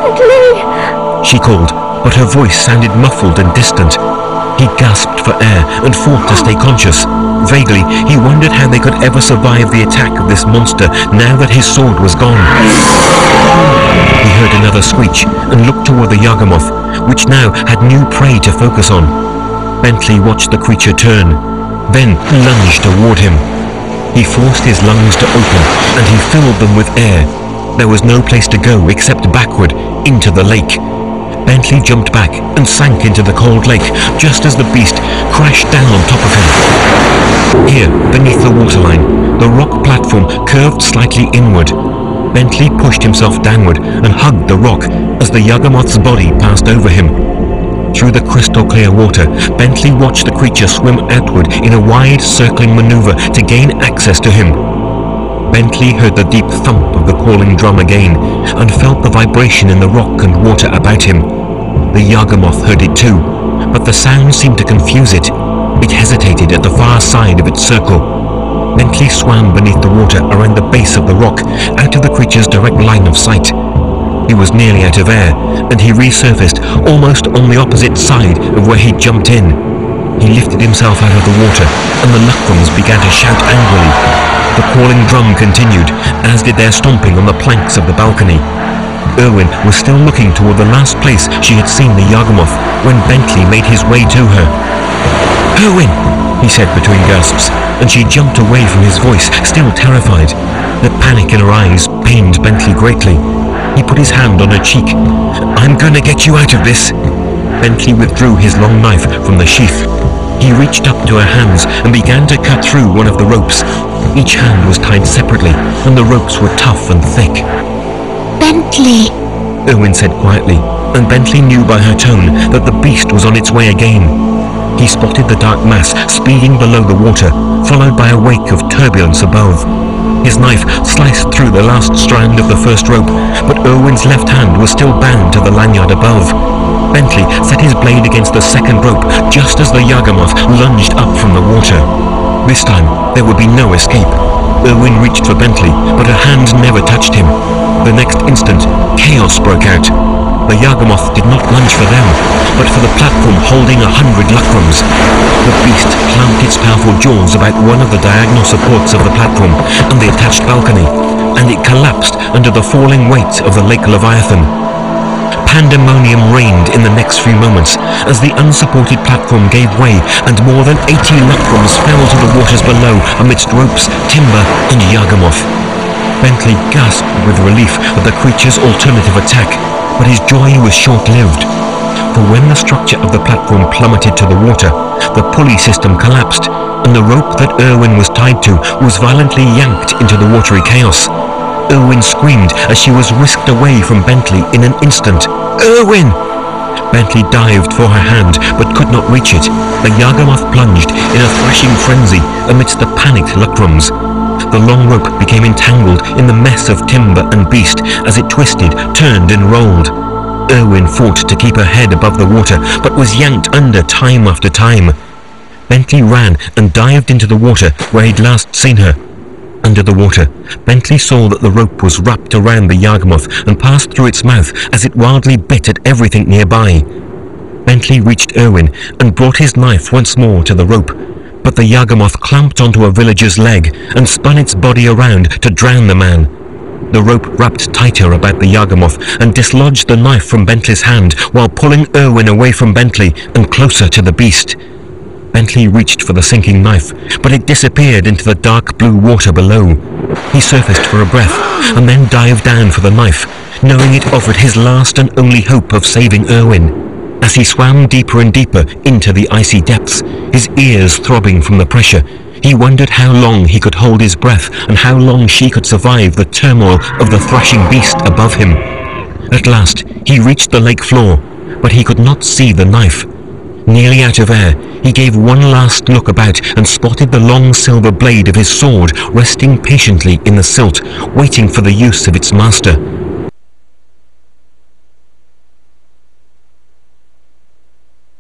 Bentley! She called, but her voice sounded muffled and distant. He gasped for air and fought to stay conscious. Vaguely, he wondered how they could ever survive the attack of this monster now that his sword was gone. He heard another screech and looked toward the Yagamoth, which now had new prey to focus on. Bentley watched the creature turn, then lunged toward him. He forced his lungs to open, and he filled them with air. There was no place to go except backward, into the lake. Bentley jumped back and sank into the cold lake just as the beast crashed down on top of him. Here, beneath the waterline, the rock platform curved slightly inward. Bentley pushed himself downward and hugged the rock as the Yagamoth's body passed over him. Through the crystal clear water, Bentley watched the creature swim outward in a wide circling maneuver to gain access to him. Bentley heard the deep thump of the calling drum again and felt the vibration in the rock and water about him. The Yagamoth heard it too, but the sound seemed to confuse it. It hesitated at the far side of its circle. Bentley swam beneath the water around the base of the rock, out of the creature's direct line of sight. He was nearly out of air, and he resurfaced almost on the opposite side of where he jumped in. He lifted himself out of the water, and the Luckrums began to shout angrily. The calling drum continued, as did their stomping on the planks of the balcony. Erwin was still looking toward the last place she had seen the Yagamoth when Bentley made his way to her. "Erwin!" he said between gasps, and she jumped away from his voice, still terrified. The panic in her eyes pained Bentley greatly. He put his hand on her cheek. "I'm gonna get you out of this." Bentley withdrew his long knife from the sheath. He reached up to her hands and began to cut through one of the ropes. Each hand was tied separately, and the ropes were tough and thick. Bentley, Erwin said quietly, and Bentley knew by her tone that the beast was on its way again. He spotted the dark mass speeding below the water, followed by a wake of turbulence above. His knife sliced through the last strand of the first rope, but Erwin's left hand was still bound to the lanyard above. Bentley set his blade against the second rope just as the Yagamoth lunged up from the water. This time, there would be no escape. Erwin reached for Bentley, but her hand never touched him. The next instant, chaos broke out. The Yagamoth did not lunge for them, but for the platform holding 100 Luckrums. The beast clamped its powerful jaws about one of the diagonal supports of the platform and the attached balcony, and it collapsed under the falling weight of the Lake Leviathan. Pandemonium reigned in the next few moments as the unsupported platform gave way and more than 80 Luckrums fell to the waters below amidst ropes, timber and Yagamoth. Bentley gasped with relief at the creature's alternative attack, but his joy was short-lived. For when the structure of the platform plummeted to the water, the pulley system collapsed, and the rope that Erwin was tied to was violently yanked into the watery chaos. Erwin screamed as she was whisked away from Bentley in an instant. "Erwin!" Bentley dived for her hand, but could not reach it. The Yagamoth plunged in a thrashing frenzy amidst the panicked Luckrums. The long rope became entangled in the mess of timber and beast as it twisted, turned and rolled. Erwin fought to keep her head above the water, but was yanked under time after time. Bentley ran and dived into the water where he'd last seen her. Under the water, Bentley saw that the rope was wrapped around the Yagamoth and passed through its mouth as it wildly bit at everything nearby. Bentley reached Erwin and brought his knife once more to the rope, but the Yagamoth clamped onto a villager's leg and spun its body around to drown the man. The rope wrapped tighter about the Yagamoth and dislodged the knife from Bentley's hand while pulling Erwin away from Bentley and closer to the beast. Bentley reached for the sinking knife, but it disappeared into the dark blue water below. He surfaced for a breath, and then dived down for the knife, knowing it offered his last and only hope of saving Erwin. As he swam deeper and deeper into the icy depths, his ears throbbing from the pressure, he wondered how long he could hold his breath and how long she could survive the turmoil of the thrashing beast above him. At last, he reached the lake floor, but he could not see the knife. Nearly out of air, he gave one last look about and spotted the long silver blade of his sword resting patiently in the silt, waiting for the use of its master.